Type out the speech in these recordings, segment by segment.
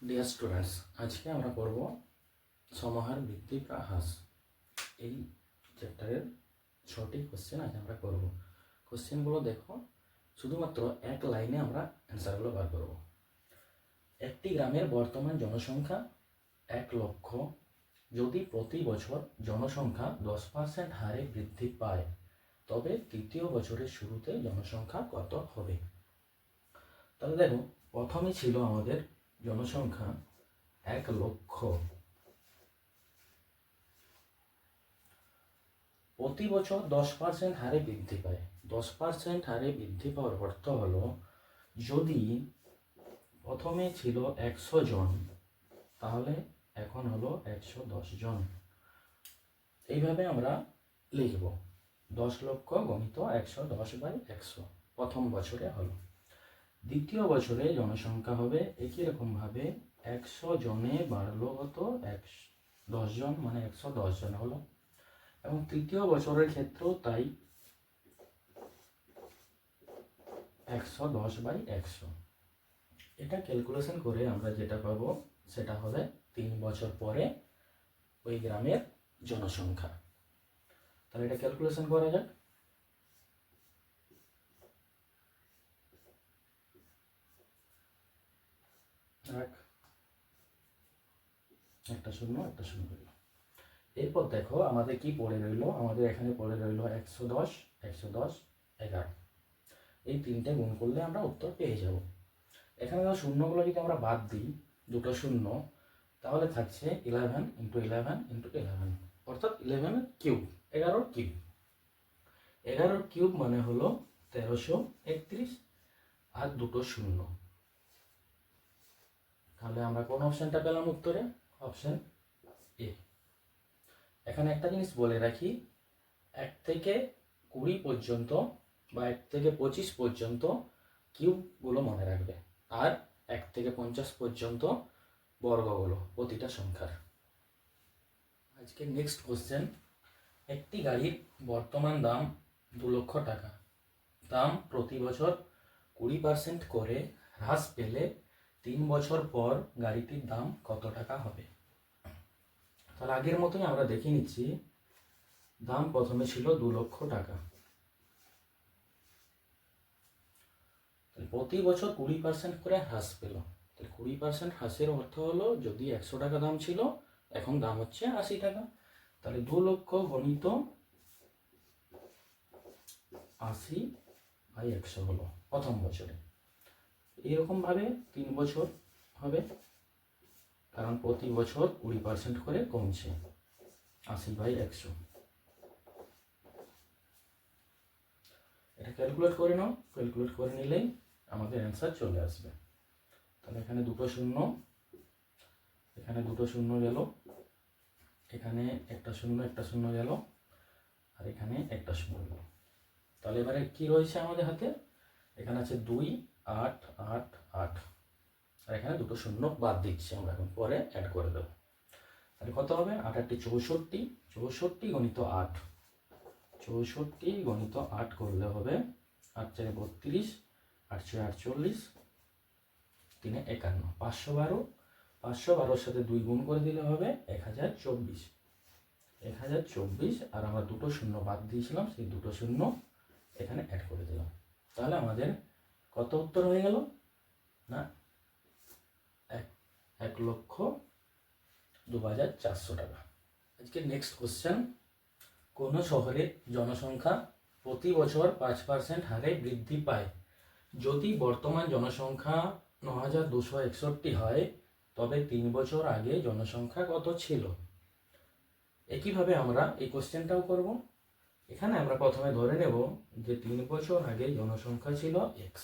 Dear students, আজকে আমরা পড়ব সমাহার বৃদ্ধি বা হ্রাস। এই চ্যাপ্টারের 6টি কোশ্চেন আজ আমরা করব। কোশ্চেনগুলো দেখো, শুধুমাত্র এক লাইনে আমরা অ্যান্সারগুলো বার করব। একটি গ্রামের বর্তমান জনসংখ্যা 1,00,000। যদি প্রতি বছর জনসংখ্যা 10% হারে বৃদ্ধি পায়, তবে তৃতীয় বছরের শুরুতে জনসংখ্যা কত হবে? তাহলে দেখো, প্রথমে ছিল আমাদের জনসংখ্যা 1,00,000। প্রতি বছর 10% হারে বৃদ্ধি পায়। 10% হারে বৃদ্ধি পাওয়ার অর্থ হলো, যদি প্রথমে ছিল 100 জন, তাহলে এখন হলো 110 জন। এইভাবে আমরা লিখব 10 লক্ষ গণিত 110/100 প্রথম বছরে হলো। দ্বিতীয় বছরে জনসংখ্যা হবে একই রকমভাবে 100 জনে বাড়লো কত 10 জন, মানে 110 জন হলো। এবং তৃতীয় বছরের ক্ষেত্রেও তাই 110/100। এটা ক্যালকুলেশন করে আমরা যেটা পাবো সেটা হবে 3 বছর পরে ওই গ্রামের জনসংখ্যা। তাহলে এটা ক্যালকুলেশন করা যাক। একটা শূন্য একটা শূন্য রইল। এরপর দেখো আমাদের কি পড়ে রইলো, আমাদের এখানে পড়ে রইলো 110, 110, 11। এই তিনটে গুণ করলে আমরা উত্তর পেয়ে যাব। এখানে শূন্যগুলো যদি আমরা বাদ দিই, দুটো শূন্য, তাহলে থাকছে 11 × 11 × 11, অর্থাৎ 11 কিউব, 11 কিউব। 11 কিউব মানে হলো 1331 আর দুটো শূন্য। তাহলে আমরা কোন অপশনটা পেলাম উত্তরে? Option A. এখানে একটা জিনিস বলে রাখি, 1 থেকে 20 পর্যন্ত বা 1 থেকে 25 পর্যন্ত কিউবগুলো মনে রাখবে, আর 1 থেকে 50 পর্যন্ত বর্গগুলো প্রতিটা সংখ্যার। আজকে নেক্সট কোশ্চেন, একটি গাড়ির বর্তমান দাম 2 লক্ষ টাকা। দাম প্রতি বছর 20% করে হ্রাস পেলে 3 বছর পর গাড়িটির দাম কত টাকা হবে? তাহলে আগের মতোই আমরা দেখে নিচ্ছি। দাম প্রথমে ছিল 2 লক্ষ টাকা, প্রতি বছর 20% করে হ্রাস পেল। তাহলে 20% হ্রাসের অর্থ হলো, যদি 100 টাকা দাম ছিল, এখন দাম হচ্ছে 80 টাকা। তাহলে 2 লক্ষ গণিত 80/100 হলো প্রথম বছরে। এরকম ভাবে 3 বছর হবে, কারণ প্রতি বছর 20% করে কমছে, 80/100। এটা ক্যালকুলেট করে নাও, ক্যালকুলেট করে নিলেই আমাদের অ্যান্সার চলে আসবে। তাহলে এখানে দুটো শূন্য, এখানে দুটো শূন্য গেল, এখানে একটা শূন্য গেল, আর এখানে একটা শূন্য গেল। তাহলে এবারে কি রয়েছে আমাদের হাতে? এখানে আছে 2, 8, 8, 8, আর এখানে দুটো শূন্য বাদ দিচ্ছি আমরা, এখন পরে অ্যাড করে দেবো। তাহলে কত হবে? 8 8 64, 64 গণিত 8, 64 গণিত 8 করলে হবে 8 4 32, 8 6 48, 3 51, 512। 512-র সাথে 2 গুণ করে দিলে হবে 1024, 1024। আর আমরা দুটো শূন্য বাদ দিয়েছিলাম, সেই দুটো শূন্য এখানে অ্যাড করে দিলাম। তাহলে আমাদের কত উত্তর হয়ে গেল? না, 1,02,400 টাকা। আজকে নেক্সট কোশ্চেন, কোন শহরে জনসংখ্যা প্রতি বছর 5% হারে বৃদ্ধি পায়। যদি বর্তমান জনসংখ্যা 9,261 হয়, তবে 3 বছর আগে জনসংখ্যা কত ছিল? একইভাবে আমরা এই কোশ্চেনটাও করব। এখানে আমরা প্রথমে ধরে নেব যে 3 বছর আগে জনসংখ্যা ছিল x।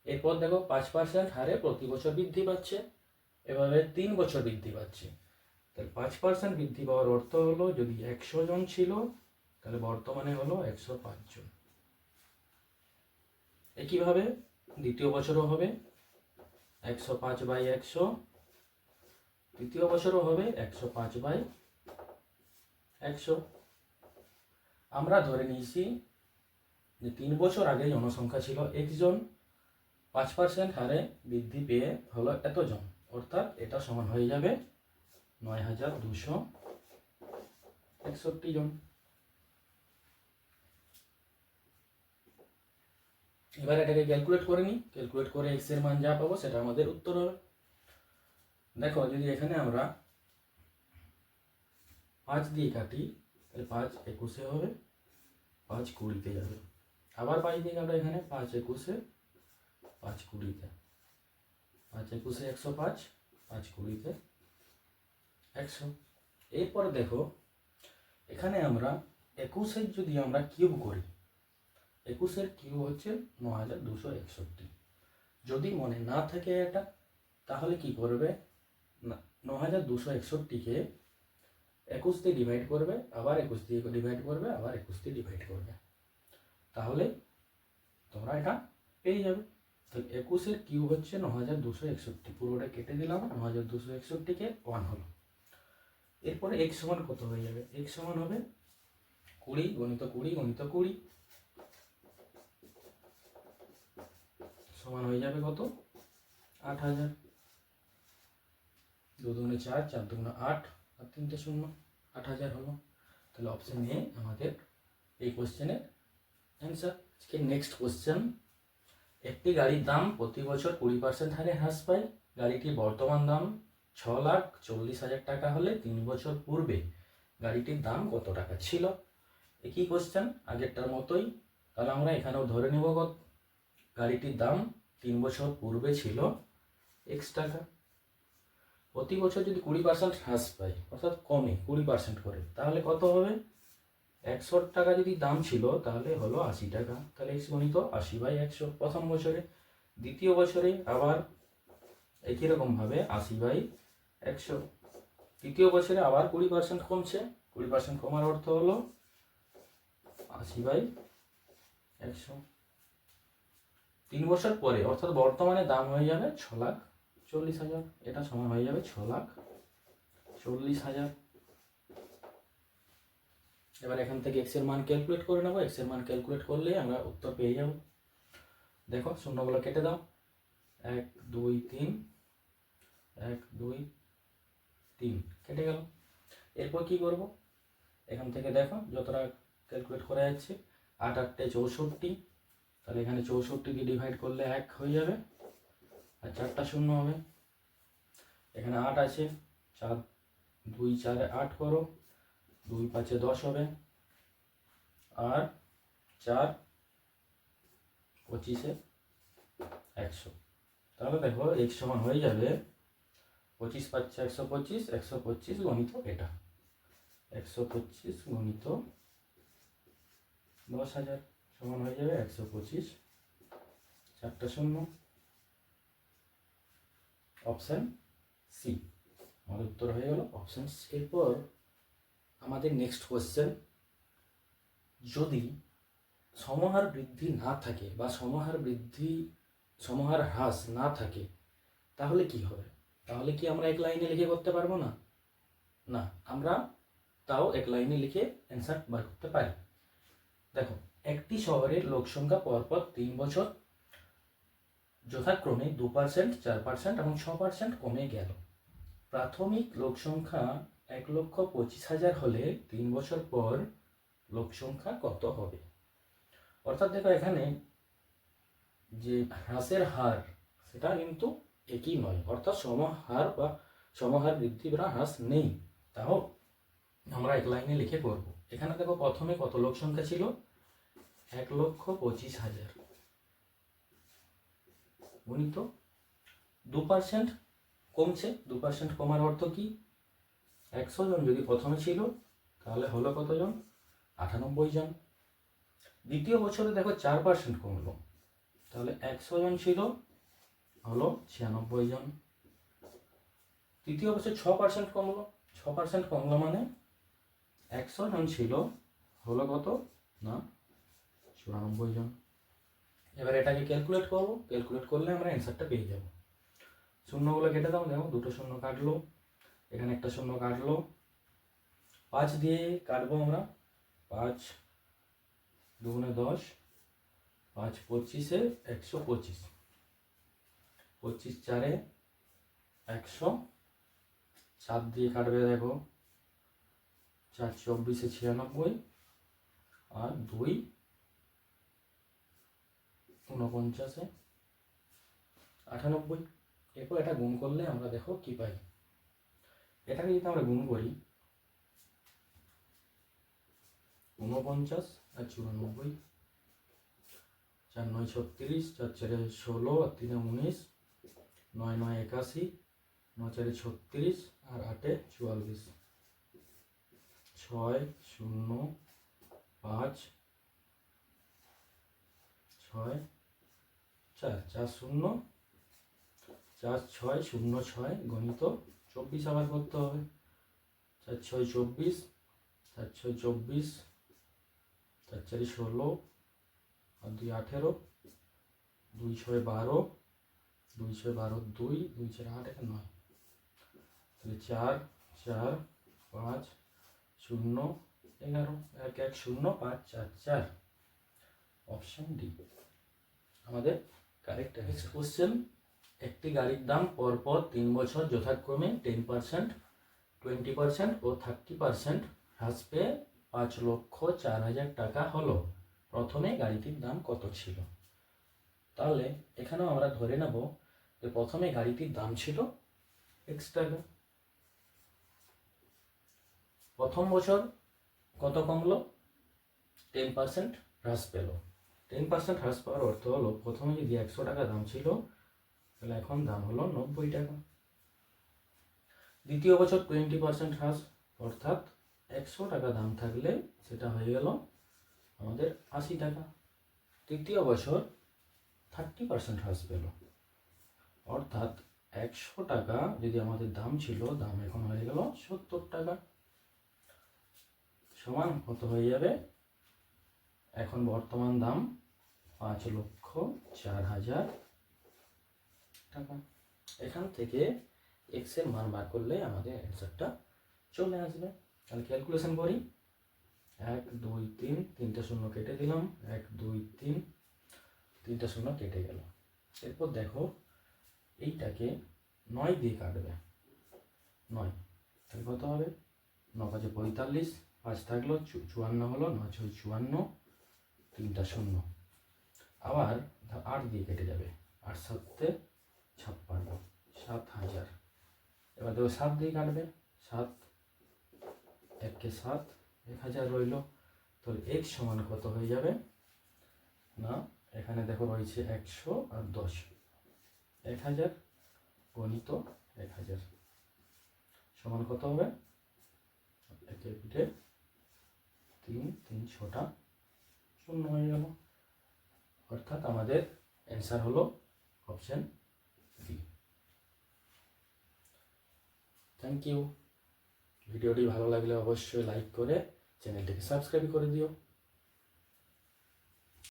এরপর দেখো 5% হারে প্রতি বছর বৃদ্ধি পাচ্ছে, এভাবে 3 বছর বৃদ্ধি পাচ্ছে। তাহলে 5% বৃদ্ধি পাওয়ার অর্থ হলো, যদি 100 জন ছিল, তাহলে বর্তমানে হলো 105 জন। একইভাবে দ্বিতীয় বছরও হবে 105/100, তৃতীয় বছরও হবে 105/100। আমরা ধরে নিয়েছি যে 3 বছর আগে জনসংখ্যা ছিল x জন, 5% হারে বৃদ্ধি পেয়ে হলো এতজন, অর্থাৎ এটা সমান হয়ে যাবে 9261 জন। এবার এটাকে ক্যালকুলেট করে নিই, ক্যালকুলেট করে এক্স এর মান যা পাবো সেটা আমাদের উত্তর হবে। দেখো যদি এখানে আমরা 5 দিয়ে কাটি তাহলে 5 21 হবে, 5 20 যাবে। আবার 5 দিয়ে কাটা, এখানে 5 21, 5 20, 5 21 105, 5 20 100। এরপরে দেখো এখানে আমরা 21 যদি আমরা কিউব করি, 21 কিউব হচ্ছে 9261। যদি মনে না থাকে এটা তাহলে কি করবে, 9261কে 21 দিয়ে ডিভাইড করবে, আবার 21 দিয়ে ডিভাইড করবে, আবার 21 দিয়ে ডিভাইড করবে, তাহলে তোমরা এটা পেয়ে যাবে। তো 21 কিউব হচ্ছে 9261, পুরোটা কেটে দিলাম, 9261কে 1 হলো। এরপরে x সমান কত হয়ে যাবে, x সমান হবে 20 গুণিত 20 গুণিত 20 সমান হয়ে যাবে কত, 8000। 2 দুগুণে 4, 4 দুগুণে 8, আর 3টে 0, 8000 হলো। তাহলে অপশন এ আমাদের এই কোশ্চেনের অ্যান্সার। আজকে নেক্সট কোশ্চেন, একটি গাড়ির দাম প্রতি বছর 20% হারে হ্রাস পায়। গাড়িটির বর্তমান দাম 6,40,000 টাকা হলে 3 বছর পূর্বে গাড়িটির দাম কত টাকা ছিল। একই কোশ্চেন আগেরটার মতোই, তাহলে আমরা এখানেও ধরে নেব গাড়িটির দাম 3 বছর পূর্বে ছিল x টাকা। প্রতি বছর যদি 20% হ্রাস পায় অর্থাৎ কমে 20% করে, তাহলে কত হবে, 100 টাকা যদি দাম ছিল তাহলে হলো 80 টাকা, তাহলে x গণিত 80/100 প্রথম বছরে। দ্বিতীয় বছরে আবার একই রকম ভাবে 80/100। তৃতীয় বছরে আবার 20% কমছে, 20% কমার অর্থ হলো 80/100। 3 বছর পরে অর্থাৎ বর্তমানে দাম হয়ে যাবে 6,40,000, এটা সমান হয়ে যাবে 6,40,000। এবার এখান থেকে x এর মান ক্যালকুলেট করে নেব, x এর মান ক্যালকুলেট করলে আমরা উত্তর পেয়ে যাব। দেখো শূন্যগুলো কেটে দাও, 1 2 3, 1 2 3 কেটে গেল। এরপর কি করব, এখান থেকে দেখো যতটা ক্যালকুলেট করা যাচ্ছে, 8 8 64, তাহলে এখানে 64 দিয়ে ডিভাইড করলে 1 হয়ে যাবে, আর 4টা 0 হবে। এখানে 8 আছে, 4 2 4 8 করো, 2 5 10 হবে, আর 4 25 100। তাহলে দেখো x সমান হয়ে যাবে 25 5 125, 125 গণিত এটা 125 গণিত 10,000 সমান হয়ে যাবে 125, 4টা 0, অপশন সি আমাদের উত্তর হয়ে গেল অপশন সি। এরপর আমাদের নেক্সট কোশ্চেন, যদি সমহার বৃদ্ধি না থাকে বা সমহার হ্রাস না থাকে তাহলে কি হবে, তাহলে কি আমরা এক লাইনে লিখে করতে পারবো না, না আমরা তাও এক লাইনে লিখে অ্যান্সার বার করতে পারি। দেখো একটি শহরের লোক সংখ্যা পরপর 3 বছর যথাক্রমে 2%, 4% এবং 6% কমে গেল। প্রাথমিক লোক সংখ্যা 1,25,000 হলে 3 বছর পর লোক সংখ্যা কত হবে। অর্থাৎ দেখো এখানে যে হ্রাসের হার সেটা কিন্তু একই নয়, অর্থাৎ সমহার বা সমহার বৃদ্ধি বা হ্রাস নেই, তাও আমরা এক লাইনে লিখে করব। এখানে দেখো প্রথমে কত লোক সংখ্যা ছিল, 1,25,000 গুণিত 2% কমছে, 2% কমার অর্থ কি, 100 জন যদি প্রথমে ছিল তাহলে হলো কতজন, 98 জন। দ্বিতীয় বছরে দেখো 4% কমলো, তাহলে 100 জন ছিল হলো 96 জন। তৃতীয় বছর 6% কমলো, 6% কমলো মানে 100 জন ছিল হলো কত না 94 জন। এবার এটাকে ক্যালকুলেট করবো, ক্যালকুলেট করলে আমরা অ্যান্সারটা পেয়ে যাব। শূন্যগুলো কেটে দাও, দেখো 2টো শূন্য কাটলো, এখানে একটা শূন্য কাটলো, 5 দিয়ে কাটবো আমরা, 5 2 10, 5 25 125, 25 4 100, 4 দিয়ে কাটবে দেখো, 4 24 96, আর 2 49 98। এরপর এটা গুণ করলে আমরা দেখো কি পাই। এটাকে যদি আমরা গুণ করি, 49 আর 94, 4 9 36, 4 4 16, আর 3 19, 9 9 81, 9 4 36, আর 8 44, 6 0 5 6 4 4 0 4 6 0 6 গণিত 24 আবার করতে হবে। 4 6 24, 4 6 24, 4 4 16, আর 2 18, 2 6 12, 2 6 12 2, 2 4 8 9, তাহলে 4 4 5 0 11, 1 1 0 5 4 4, অপশন ডি আমাদের কারেক্ট। নেক্সট কোশ্চেন, একটি গাড়ির দাম পরপর 3 বছর যথাক্রমে 10%, 20% ও 30% হ্রাস পেয়ে 5,04,000 টাকা হলো। প্রথমে গাড়িটির দাম কত ছিল? তাহলে এখানেও আমরা ধরে নেব যে প্রথমে গাড়িটির দাম ছিল x টাকা। প্রথম বছর কত কমলো? 10% হ্রাস পেল। 10% হ্রাস পাওয়ার অর্থ হলো প্রথমে যদি 100 টাকা দাম ছিল, তাহলে এখন দাম হলো 90 টাকা। দ্বিতীয় বছর 20% হ্রাস, অর্থাৎ 100 টাকা দাম থাকলে সেটা হয়ে গেল আমাদের 80 টাকা। তৃতীয় বছর 30% হ্রাস পেল, অর্থাৎ 100 টাকা যদি আমাদের দাম ছিল, দাম এখন হয়ে গেল 70 টাকা। সমান কত হয়ে যাবে? এখন বর্তমান দাম 5,04,000 টাকা। এখান থেকে এক্স এর মান বার করলে আমাদের অ্যান্সারটা চলে আসবে। তাহলে ক্যালকুলেশন করি, 1 2 3, 3টে শূন্য কেটে দিলাম, 1 2 3, 3টে শূন্য কেটে গেল। এরপর দেখো এইটাকে 9 দিয়ে কাটবে, 9 তাহলে কত হবে? 9 5 45, 5 থাকলো 54 হলো, 9 6 54, 3টা শূন্য। আবার 8 দিয়ে কেটে যাবে, 8 7 56, 7,000। এবার দেখো 7 দিয়ে কাটবে, 7 1 কে 7, 1000 রইল। তাহলে x সমান কত হয়ে যাবে? না, এখানে দেখো রয়েছে 100 আর 10, 1000 গণিত 1000 সমান কত হবে? একে পিঠে 3 3 6টা শূন্য হয়ে গেল। অর্থাৎ আমাদের অ্যান্সার হলো অপশন ডি। Thank you. ভিডিওটি ভালো লাগলে অবশ্যই লাইক করে চ্যানেলটিকে সাবস্ক্রাইব করে দিও।